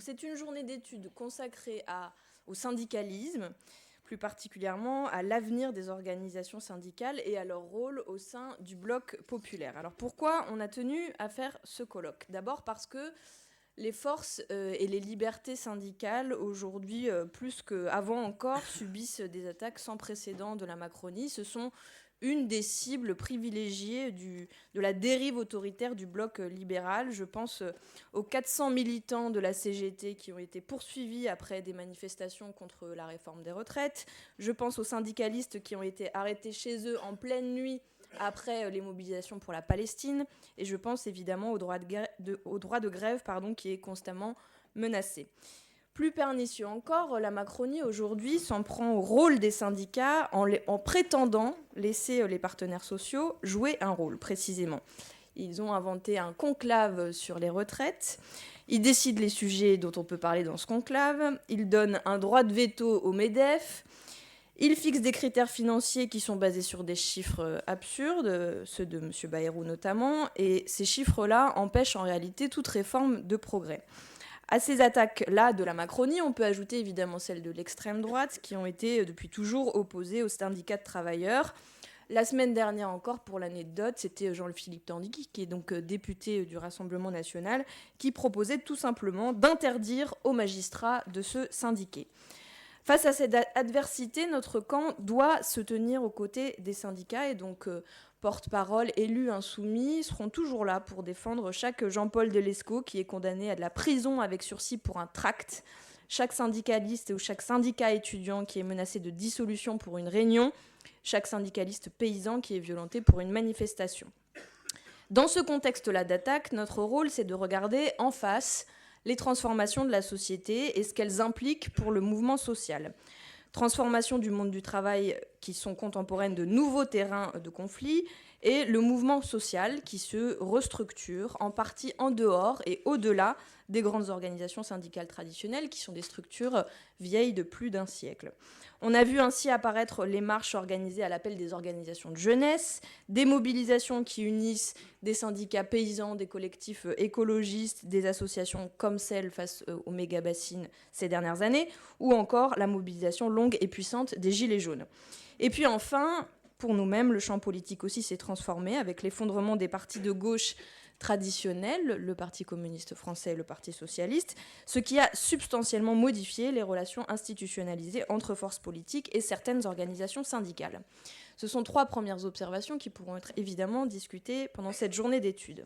Donc c'est une journée d'études consacrée au syndicalisme, plus particulièrement à l'avenir des organisations syndicales et à leur rôle au sein du bloc populaire. Alors pourquoi on a tenu à faire ce colloque ? D'abord parce que les forces et les libertés syndicales, aujourd'hui, plus qu'avant encore, subissent des attaques sans précédent de la Macronie. Ce sont une des cibles privilégiées de la dérive autoritaire du bloc libéral. Je pense aux 400 militants de la CGT qui ont été poursuivis après des manifestations contre la réforme des retraites. Je pense aux syndicalistes qui ont été arrêtés chez eux en pleine nuit après les mobilisations pour la Palestine, et je pense évidemment au droit de grève qui est constamment menacé. Plus pernicieux encore, la Macronie aujourd'hui s'en prend au rôle des syndicats en prétendant laisser les partenaires sociaux jouer un rôle, précisément. Ils ont inventé un conclave sur les retraites. Ils décident les sujets dont on peut parler dans ce conclave. Ils donnent un droit de veto au MEDEF. Il fixe des critères financiers qui sont basés sur des chiffres absurdes, ceux de M. Bayrou notamment, et ces chiffres-là empêchent en réalité toute réforme de progrès. À ces attaques-là de la Macronie, on peut ajouter évidemment celles de l'extrême droite, qui ont été depuis toujours opposées aux syndicats de travailleurs. La semaine dernière encore, pour l'anecdote, c'était Jean-Philippe Tanguy, qui est donc député du Rassemblement national, qui proposait tout simplement d'interdire aux magistrats de se syndiquer. Face à cette adversité, notre camp doit se tenir aux côtés des syndicats et donc porte-parole, élus, insoumis seront toujours là pour défendre chaque Jean-Paul Delescaux qui est condamné à de la prison avec sursis pour un tract, chaque syndicaliste ou chaque syndicat étudiant qui est menacé de dissolution pour une réunion, chaque syndicaliste paysan qui est violenté pour une manifestation. Dans ce contexte-là d'attaque, notre rôle, c'est de regarder en face les transformations de la société et ce qu'elles impliquent pour le mouvement social. Transformation du monde du travail qui sont contemporaines de nouveaux terrains de conflit et le mouvement social qui se restructure en partie en dehors et au-delà des grandes organisations syndicales traditionnelles qui sont des structures vieilles de plus d'un siècle. On a vu ainsi apparaître les marches organisées à l'appel des organisations de jeunesse, des mobilisations qui unissent des syndicats paysans, des collectifs écologistes, des associations comme celle face aux méga-bassines ces dernières années, ou encore la mobilisation longue et puissante des Gilets jaunes. Et puis enfin, pour nous-mêmes, le champ politique aussi s'est transformé avec l'effondrement des partis de gauche traditionnels, le Parti communiste français et le Parti socialiste, ce qui a substantiellement modifié les relations institutionnalisées entre forces politiques et certaines organisations syndicales. Ce sont 3 premières observations qui pourront être évidemment discutées pendant cette journée d'études.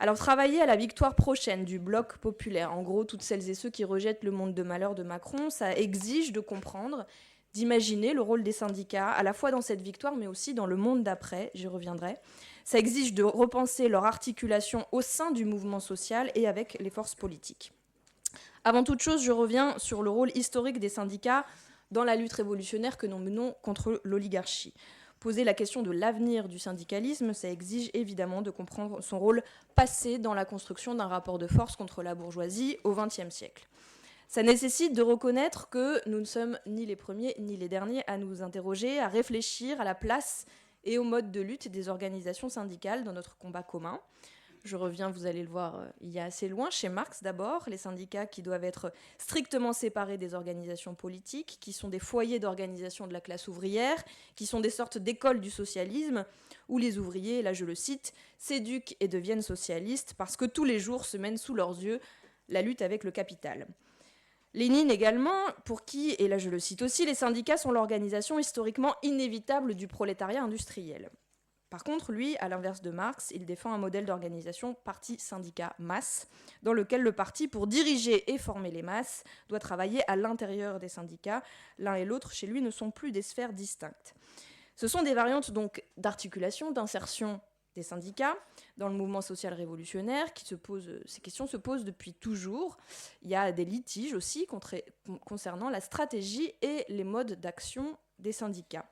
Alors, travailler à la victoire prochaine du bloc populaire, en gros, toutes celles et ceux qui rejettent le monde de malheur de Macron, ça exige de comprendre, d'imaginer le rôle des syndicats, à la fois dans cette victoire, mais aussi dans le monde d'après, j'y reviendrai. Ça exige de repenser leur articulation au sein du mouvement social et avec les forces politiques. Avant toute chose, je reviens sur le rôle historique des syndicats dans la lutte révolutionnaire que nous menons contre l'oligarchie. Poser la question de l'avenir du syndicalisme, ça exige évidemment de comprendre son rôle passé dans la construction d'un rapport de force contre la bourgeoisie au XXe siècle. Ça nécessite de reconnaître que nous ne sommes ni les premiers ni les derniers à nous interroger, à réfléchir à la place et au mode de lutte des organisations syndicales dans notre combat commun. Je reviens, vous allez le voir, il y a assez loin, chez Marx d'abord, les syndicats qui doivent être strictement séparés des organisations politiques, qui sont des foyers d'organisation de la classe ouvrière, qui sont des sortes d'écoles du socialisme, où les ouvriers, là je le cite, s'éduquent et deviennent socialistes parce que tous les jours se mène sous leurs yeux la lutte avec le capital. Lénine également, pour qui, et là je le cite aussi, les syndicats sont l'organisation historiquement inévitable du prolétariat industriel. Par contre, lui, à l'inverse de Marx, il défend un modèle d'organisation parti-syndicat-masse, dans lequel le parti, pour diriger et former les masses, doit travailler à l'intérieur des syndicats. L'un et l'autre, chez lui, ne sont plus des sphères distinctes. Ce sont des variantes donc d'articulation, d'insertion des syndicats dans le mouvement social révolutionnaire. Ces questions se posent depuis toujours. Il y a des litiges aussi concernant la stratégie et les modes d'action des syndicats,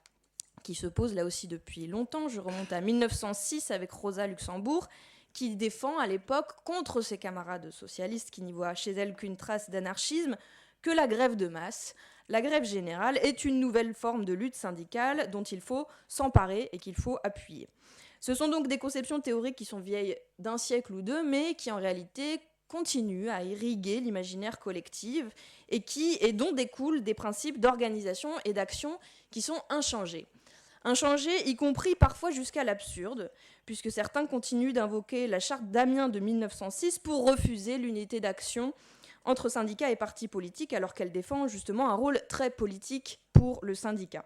qui se posent là aussi depuis longtemps. Je remonte à 1906 avec Rosa Luxembourg, qui défend à l'époque, contre ses camarades socialistes qui n'y voient chez elle qu'une trace d'anarchisme, que la grève de masse, la grève générale, est une nouvelle forme de lutte syndicale dont il faut s'emparer et qu'il faut appuyer. Ce sont donc des conceptions théoriques qui sont vieilles d'un siècle ou deux, mais qui en réalité continue à irriguer l'imaginaire collectif et dont découlent des principes d'organisation et d'action qui sont inchangés. Inchangés, y compris parfois jusqu'à l'absurde, puisque certains continuent d'invoquer la charte d'Amiens de 1906 pour refuser l'unité d'action entre syndicats et partis politiques, alors qu'elle défend justement un rôle très politique pour le syndicat.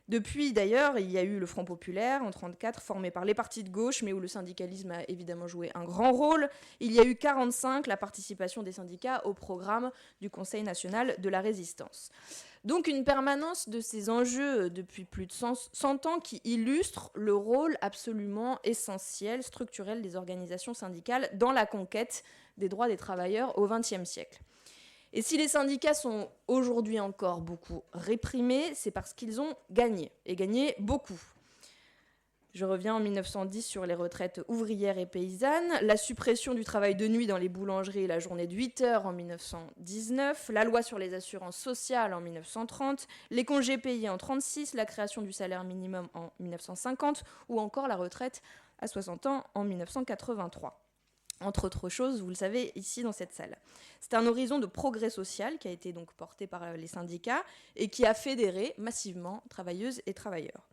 Depuis, d'ailleurs, il y a eu le Front populaire en 1934, formé par les partis de gauche, mais où le syndicalisme a évidemment joué un grand rôle. Il y a eu 1945, la participation des syndicats au programme du Conseil national de la résistance. Donc une permanence de ces enjeux depuis plus de 100 ans qui illustre le rôle absolument essentiel, structurel des organisations syndicales dans la conquête des droits des travailleurs au XXe siècle. Et si les syndicats sont aujourd'hui encore beaucoup réprimés, c'est parce qu'ils ont gagné, et gagné beaucoup. Je reviens en 1910 sur les retraites ouvrières et paysannes, la suppression du travail de nuit dans les boulangeries et la journée de 8 heures en 1919, la loi sur les assurances sociales en 1930, les congés payés en 1936, la création du salaire minimum en 1950 ou encore la retraite à 60 ans en 1983. Entre autres choses, vous le savez, ici dans cette salle. C'est un horizon de progrès social qui a été donc porté par les syndicats et qui a fédéré massivement travailleuses et travailleurs.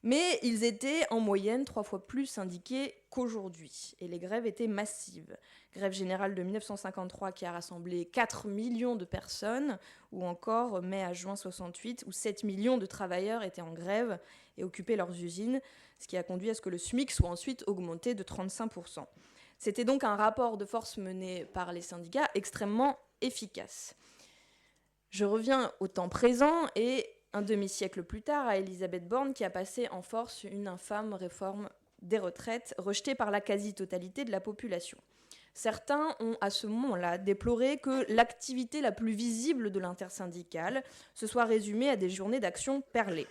Mais ils étaient en moyenne 3 fois plus syndiqués qu'aujourd'hui. Et les grèves étaient massives. Grève générale de 1953 qui a rassemblé 4 millions de personnes, ou encore mai à juin 68, où 7 millions de travailleurs étaient en grève et occupaient leurs usines, ce qui a conduit à ce que le SMIC soit ensuite augmenté de 35%. C'était donc un rapport de force mené par les syndicats extrêmement efficace. Je reviens au temps présent et un demi-siècle plus tard à Elisabeth Borne qui a passé en force une infâme réforme des retraites rejetée par la quasi-totalité de la population. Certains ont à ce moment-là déploré que l'activité la plus visible de l'intersyndicale se soit résumée à des journées d'action perlées.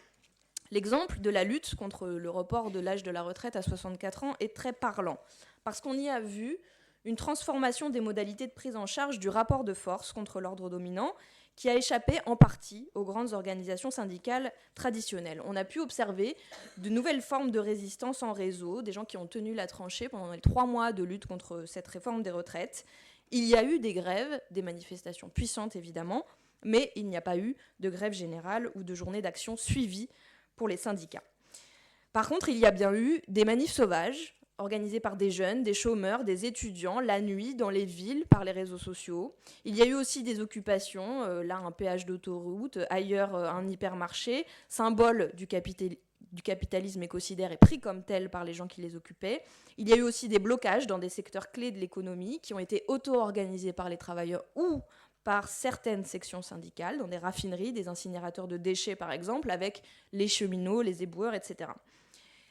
L'exemple de la lutte contre le report de l'âge de la retraite à 64 ans est très parlant, parce qu'on y a vu une transformation des modalités de prise en charge du rapport de force contre l'ordre dominant qui a échappé en partie aux grandes organisations syndicales traditionnelles. On a pu observer de nouvelles formes de résistance en réseau, des gens qui ont tenu la tranchée pendant les 3 mois de lutte contre cette réforme des retraites. Il y a eu des grèves, des manifestations puissantes évidemment, mais il n'y a pas eu de grève générale ou de journée d'action suivie pour les syndicats. Par contre, il y a bien eu des manifs sauvages, organisés par des jeunes, des chômeurs, des étudiants, la nuit, dans les villes, par les réseaux sociaux. Il y a eu aussi des occupations, là un péage d'autoroute, ailleurs un hypermarché, symbole du capitalisme écocidaire et pris comme tel par les gens qui les occupaient. Il y a eu aussi des blocages dans des secteurs clés de l'économie qui ont été auto-organisés par les travailleurs ou par certaines sections syndicales, dans des raffineries, des incinérateurs de déchets par exemple, avec les cheminots, les éboueurs, etc.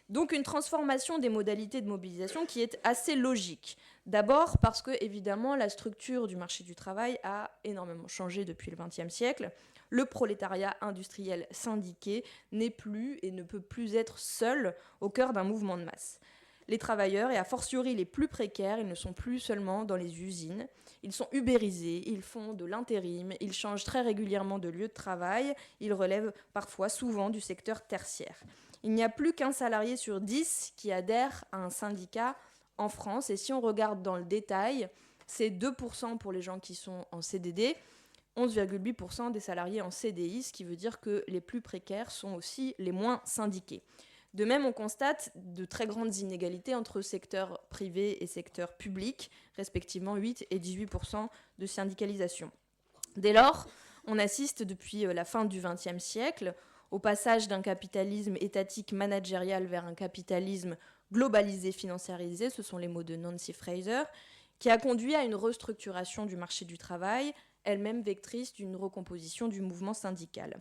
Donc une transformation des modalités de mobilisation qui est assez logique. D'abord parce que, évidemment, la structure du marché du travail a énormément changé depuis le XXe siècle. Le prolétariat industriel syndiqué n'est plus et ne peut plus être seul au cœur d'un mouvement de masse. Les travailleurs, et a fortiori les plus précaires, ils ne sont plus seulement dans les usines. Ils sont ubérisés, ils font de l'intérim, ils changent très régulièrement de lieu de travail, ils relèvent parfois, souvent, du secteur tertiaire. Il n'y a plus qu'un salarié sur 10 qui adhère à un syndicat en France. Et si on regarde dans le détail, c'est 2% pour les gens qui sont en CDD, 11,8% des salariés en CDI, ce qui veut dire que les plus précaires sont aussi les moins syndiqués. De même, on constate de très grandes inégalités entre secteur privé et secteur public, respectivement 8 et 18% de syndicalisation. Dès lors, on assiste depuis la fin du XXe siècle au passage d'un capitalisme étatique managérial vers un capitalisme globalisé, financiarisé, ce sont les mots de Nancy Fraser, qui a conduit à une restructuration du marché du travail, elle-même vectrice d'une recomposition du mouvement syndical.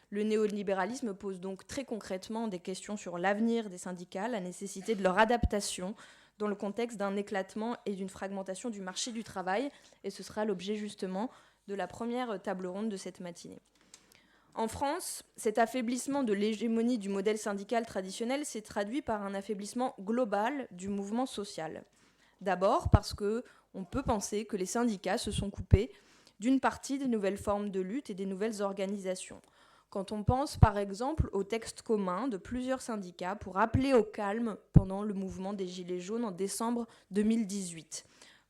Le néolibéralisme pose donc très concrètement des questions sur l'avenir des syndicats, la nécessité de leur adaptation dans le contexte d'un éclatement et d'une fragmentation du marché du travail, et ce sera l'objet justement de la première table ronde de cette matinée. En France, cet affaiblissement de l'hégémonie du modèle syndical traditionnel s'est traduit par un affaiblissement global du mouvement social. D'abord parce qu'on peut penser que les syndicats se sont coupés d'une partie des nouvelles formes de lutte et des nouvelles organisations. Quand on pense par exemple au texte commun de plusieurs syndicats pour appeler au calme pendant le mouvement des Gilets jaunes en décembre 2018.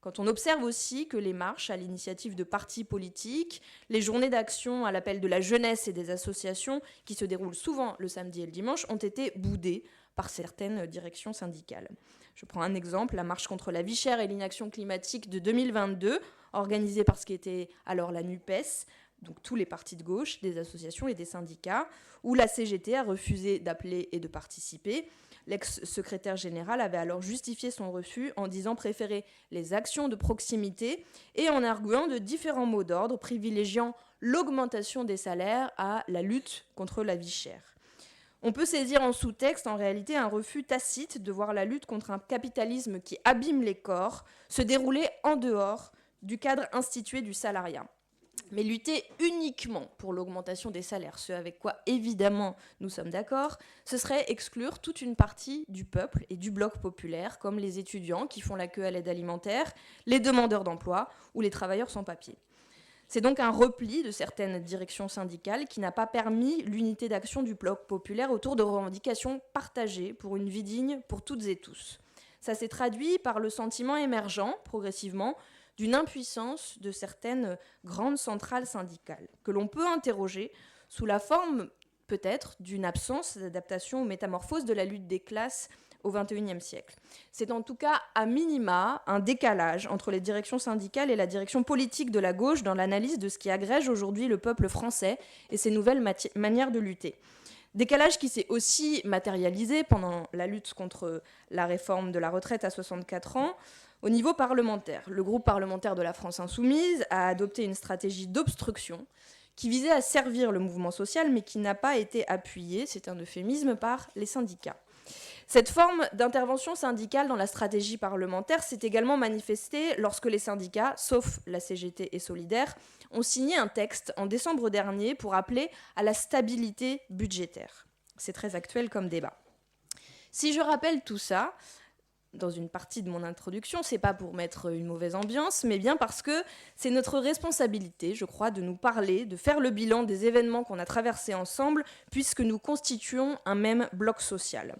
Quand on observe aussi que les marches à l'initiative de partis politiques, les journées d'action à l'appel de la jeunesse et des associations, qui se déroulent souvent le samedi et le dimanche, ont été boudées par certaines directions syndicales. Je prends un exemple, la marche contre la vie chère et l'inaction climatique de 2022, organisée par ce qui était alors la NUPES, donc tous les partis de gauche, des associations et des syndicats, où la CGT a refusé d'appeler et de participer. L'ex-secrétaire général avait alors justifié son refus en disant préférer les actions de proximité et en arguant de différents mots d'ordre, privilégiant l'augmentation des salaires à la lutte contre la vie chère. On peut saisir en sous-texte, en réalité, un refus tacite de voir la lutte contre un capitalisme qui abîme les corps se dérouler en dehors du cadre institué du salariat. Mais lutter uniquement pour l'augmentation des salaires, ce avec quoi évidemment nous sommes d'accord, ce serait exclure toute une partie du peuple et du bloc populaire, comme les étudiants qui font la queue à l'aide alimentaire, les demandeurs d'emploi ou les travailleurs sans papier. C'est donc un repli de certaines directions syndicales qui n'a pas permis l'unité d'action du bloc populaire autour de revendications partagées pour une vie digne pour toutes et tous. Ça s'est traduit par le sentiment émergent, progressivement, d'une impuissance de certaines grandes centrales syndicales, que l'on peut interroger sous la forme, peut-être, d'une absence d'adaptation aux métamorphoses de la lutte des classes au XXIe siècle. C'est en tout cas, à minima, un décalage entre les directions syndicales et la direction politique de la gauche dans l'analyse de ce qui agrège aujourd'hui le peuple français et ses nouvelles manières de lutter. Décalage qui s'est aussi matérialisé pendant la lutte contre la réforme de la retraite à 64 ans, au niveau parlementaire. Le groupe parlementaire de la France Insoumise a adopté une stratégie d'obstruction qui visait à servir le mouvement social, mais qui n'a pas été appuyée, c'est un euphémisme, par les syndicats. Cette forme d'intervention syndicale dans la stratégie parlementaire s'est également manifestée lorsque les syndicats, sauf la CGT et Solidaires, ont signé un texte en décembre dernier pour appeler à la stabilité budgétaire. C'est très actuel comme débat. Si je rappelle tout ça, dans une partie de mon introduction, c'est pas pour mettre une mauvaise ambiance, mais bien parce que c'est notre responsabilité, je crois, de nous parler, de faire le bilan des événements qu'on a traversés ensemble, puisque nous constituons un même bloc social.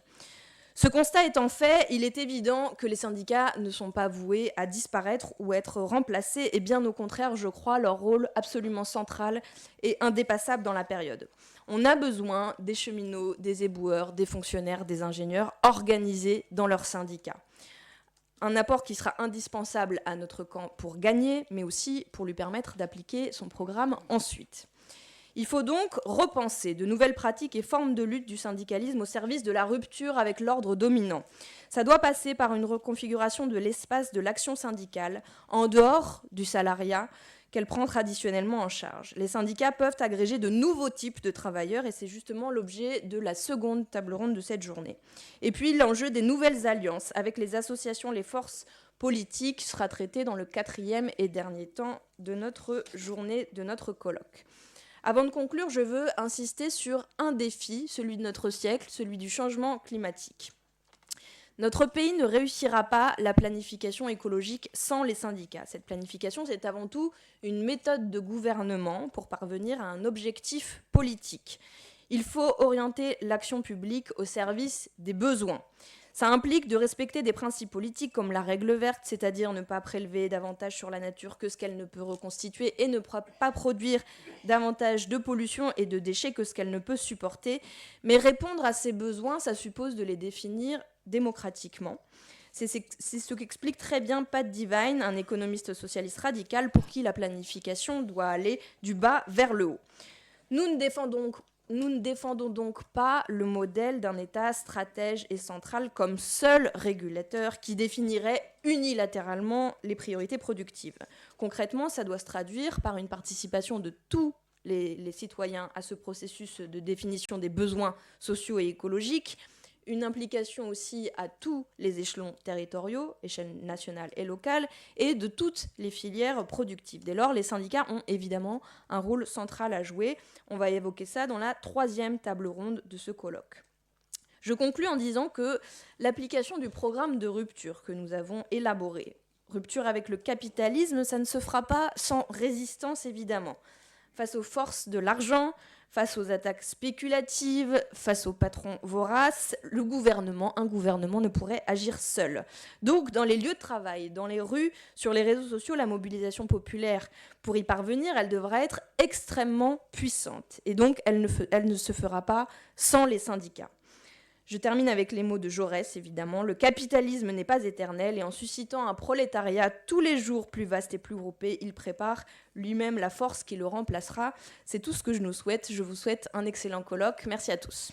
Ce constat étant fait, il est évident que les syndicats ne sont pas voués à disparaître ou être remplacés, et bien au contraire, je crois, leur rôle absolument central et indépassable dans la période. On a besoin des cheminots, des éboueurs, des fonctionnaires, des ingénieurs organisés dans leurs syndicats. Un apport qui sera indispensable à notre camp pour gagner, mais aussi pour lui permettre d'appliquer son programme ensuite. Il faut donc repenser de nouvelles pratiques et formes de lutte du syndicalisme au service de la rupture avec l'ordre dominant. Ça doit passer par une reconfiguration de l'espace de l'action syndicale en dehors du salariat qu'elle prend traditionnellement en charge. Les syndicats peuvent agréger de nouveaux types de travailleurs et c'est justement l'objet de la seconde table ronde de cette journée. Et puis l'enjeu des nouvelles alliances avec les associations, les forces politiques sera traité dans le 4e et dernier temps de notre journée, de notre colloque. Avant de conclure, je veux insister sur un défi, celui de notre siècle, celui du changement climatique. Notre pays ne réussira pas la planification écologique sans les syndicats. Cette planification, c'est avant tout une méthode de gouvernement pour parvenir à un objectif politique. Il faut orienter l'action publique au service des besoins. Ça implique de respecter des principes politiques comme la règle verte, c'est-à-dire ne pas prélever davantage sur la nature que ce qu'elle ne peut reconstituer et ne pas produire davantage de pollution et de déchets que ce qu'elle ne peut supporter. Mais répondre à ces besoins, ça suppose de les définir démocratiquement. C'est ce qu'explique très bien Pat Devine, un économiste socialiste radical pour qui la planification doit aller du bas vers le haut. Nous ne défendons donc pas le modèle d'un État stratège et central comme seul régulateur qui définirait unilatéralement les priorités productives. Concrètement, ça doit se traduire par une participation de tous les citoyens à ce processus de définition des besoins sociaux et écologiques, une implication aussi à tous les échelons territoriaux, échelle nationale et locale, et de toutes les filières productives. Dès lors, les syndicats ont évidemment un rôle central à jouer. On va évoquer ça dans la 3e table ronde de ce colloque. Je conclus en disant que l'application du programme de rupture que nous avons élaboré, rupture avec le capitalisme, ça ne se fera pas sans résistance évidemment. face aux forces de l'argent, face aux attaques spéculatives, face aux patrons voraces, un gouvernement ne pourrait agir seul. Donc, dans les lieux de travail, dans les rues, sur les réseaux sociaux, la mobilisation populaire, pour y parvenir, elle devra être extrêmement puissante. Et donc, elle ne se fera pas sans les syndicats. Je termine avec les mots de Jaurès, évidemment. Le capitalisme n'est pas éternel et en suscitant un prolétariat tous les jours plus vaste et plus groupé, il prépare lui-même la force qui le remplacera. C'est tout ce que je nous souhaite. Je vous souhaite un excellent colloque. Merci à tous.